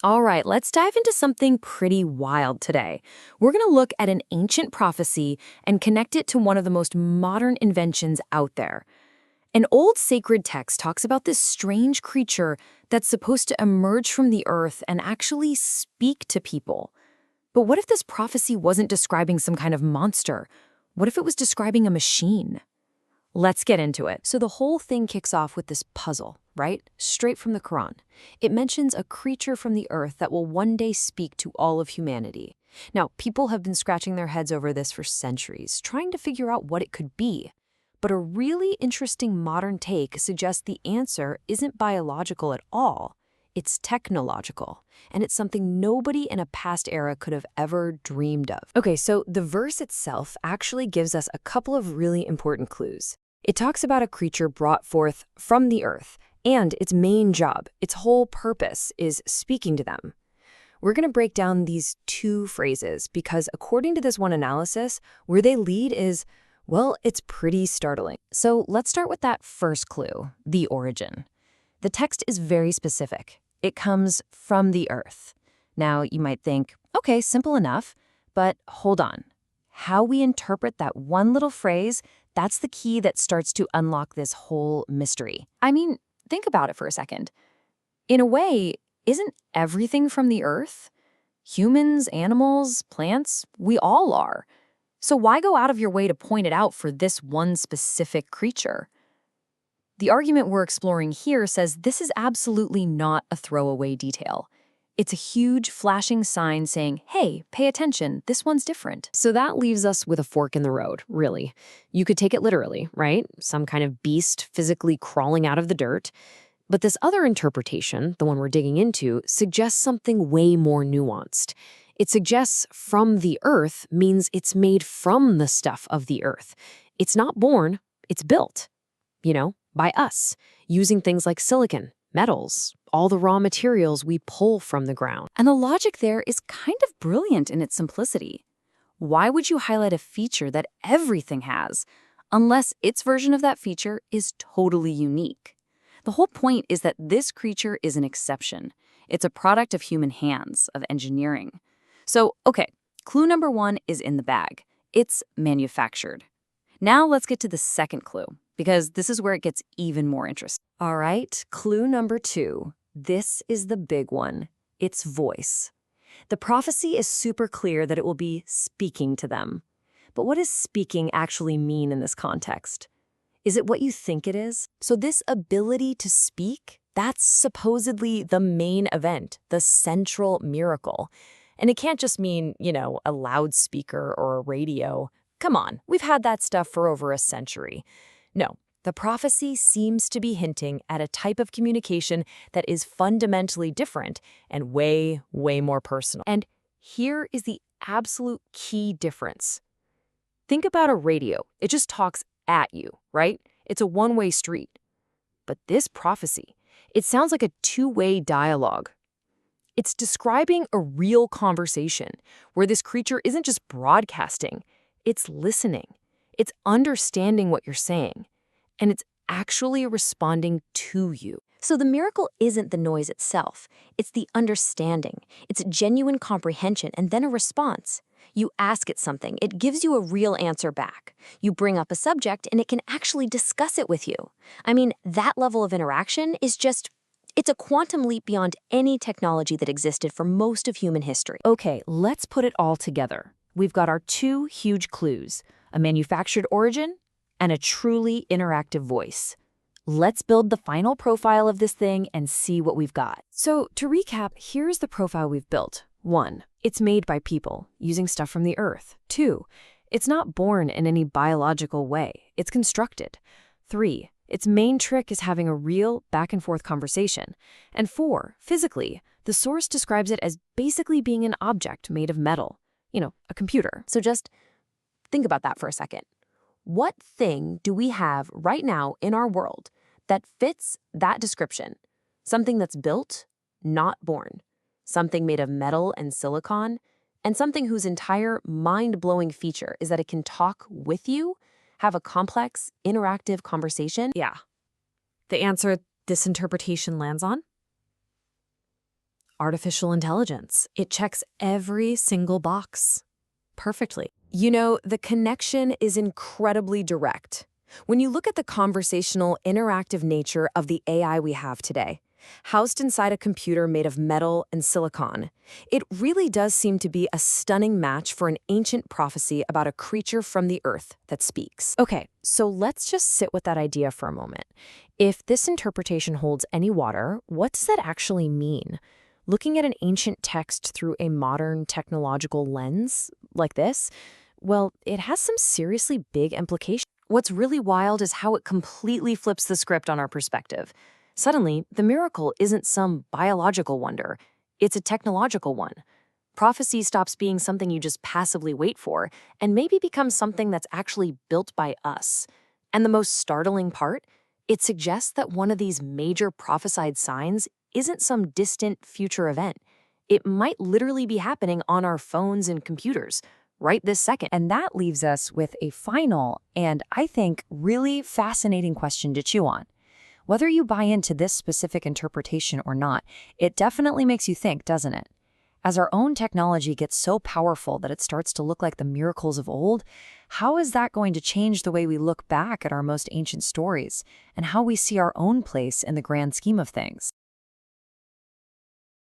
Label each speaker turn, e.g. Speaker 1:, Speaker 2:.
Speaker 1: All right, let's dive into something pretty wild today. We're going to look at an ancient prophecy and connect it to one of the most modern inventions out there. An old sacred text talks about this strange creature that's supposed to emerge from the earth and actually speak to people. But what if this prophecy wasn't describing some kind of monster? What if it was describing a machine? Let's get into it. So the whole thing kicks off with this puzzle, right? Straight from the Quran. It mentions a creature from the earth that will one day speak to all of humanity. Now, people have been scratching their heads over this for centuries, trying to figure out what it could be. But a really interesting modern take suggests the answer isn't biological at all. It's technological, and it's something nobody in a past era could have ever dreamed of. Okay, so the verse itself actually gives us a couple of really important clues. It talks about a creature brought forth from the earth, and its main job, its whole purpose, is speaking to them. We're going to break down these two phrases because according to this one analysis, where they lead is, well, it's pretty startling. So let's start with that first clue, the origin. The text is very specific. It comes from the earth. Now, you might think, okay, simple enough, but hold on. How we interpret that one little phrase, that's the key that starts to unlock this whole mystery. I mean, think about it for a second. In a way, isn't everything from the earth? Humans, animals, plants, we all are. So why go out of your way to point it out for this one specific creature? The argument we're exploring here says this is absolutely not a throwaway detail. It's a huge flashing sign saying, hey, pay attention, this one's different. So that leaves us with a fork in the road, really. You could take it literally, right? Some kind of beast physically crawling out of the dirt. But this other interpretation, the one we're digging into, suggests something way more nuanced. It suggests from the earth means it's made from the stuff of the earth. It's not born, it's built, by us, using things like silicon, metals, all the raw materials we pull from the ground.
Speaker 2: And the logic there is kind of brilliant in its simplicity. Why would you highlight a feature that everything has, unless its version of that feature is totally unique? The whole point is that this creature is an exception. It's a product of human hands, of engineering. So, okay, clue number one is in the bag. It's manufactured. Now let's get to the second clue, because this is where it gets even more interesting.
Speaker 1: All right, clue number two. This is the big one. It's voice. The prophecy is super clear that it will be speaking to them. But what does speaking actually mean in this context? Is it what you think it is? So this ability to speak, that's supposedly the main event, the central miracle. And it can't just mean, a loudspeaker or a radio. Come on, we've had that stuff for over a century. No, the prophecy seems to be hinting at a type of communication that is fundamentally different and way, way more personal. And here is the absolute key difference. Think about a radio. It just talks at you, right? It's a one-way street. But this prophecy, it sounds like a two-way dialogue. It's describing a real conversation where this creature isn't just broadcasting, it's listening. It's understanding what you're saying, and it's actually responding to you.
Speaker 3: So the miracle isn't the noise itself. It's the understanding. It's genuine comprehension and then a response. You ask it something, it gives you a real answer back. You bring up a subject, and it can actually discuss it with you. I mean, that level of interaction is it's a quantum leap beyond any technology that existed for most of human history.
Speaker 1: Okay, let's put it all together. We've got our two huge clues, a manufactured origin and a truly interactive voice. Let's build the final profile of this thing and see what we've got. So to recap, here's the profile we've built. 1, it's made by people, using stuff from the earth. 2, it's not born in any biological way. It's constructed. 3, its main trick is having a real back-and-forth conversation. And 4, physically, the source describes it as basically being an object made of metal. A computer.
Speaker 3: So just think about that for a second. What thing do we have right now in our world that fits that description? Something that's built, not born. Something made of metal and silicon, and something whose entire mind-blowing feature is that it can talk with you, have a complex, interactive conversation.
Speaker 1: Yeah. The answer this interpretation lands on? Artificial intelligence. It checks every single box perfectly. You know, the connection is incredibly direct. When you look at the conversational, interactive nature of the AI we have today, housed inside a computer made of metal and silicon, it really does seem to be a stunning match for an ancient prophecy about a creature from the earth that speaks.
Speaker 3: Okay, so let's just sit with that idea for a moment. If this interpretation holds any water, what does that actually mean? Looking at an ancient text through a modern technological lens like this, well, it has some seriously big implications.
Speaker 1: What's really wild is how it completely flips the script on our perspective. Suddenly, the miracle isn't some biological wonder, it's a technological one. Prophecy stops being something you just passively wait for and maybe becomes something that's actually built by us. And the most startling part? It suggests that one of these major prophesied signs isn't some distant future event. It might literally be happening on our phones and computers right this second.
Speaker 2: And that leaves us with a final and, I think, really fascinating question to chew on. Whether you buy into this specific interpretation or not, it definitely makes you think, doesn't it? As our own technology gets so powerful that it starts to look like the miracles of old, how is that going to change the way we look back at our most ancient stories and how we see our own place in the grand scheme of things?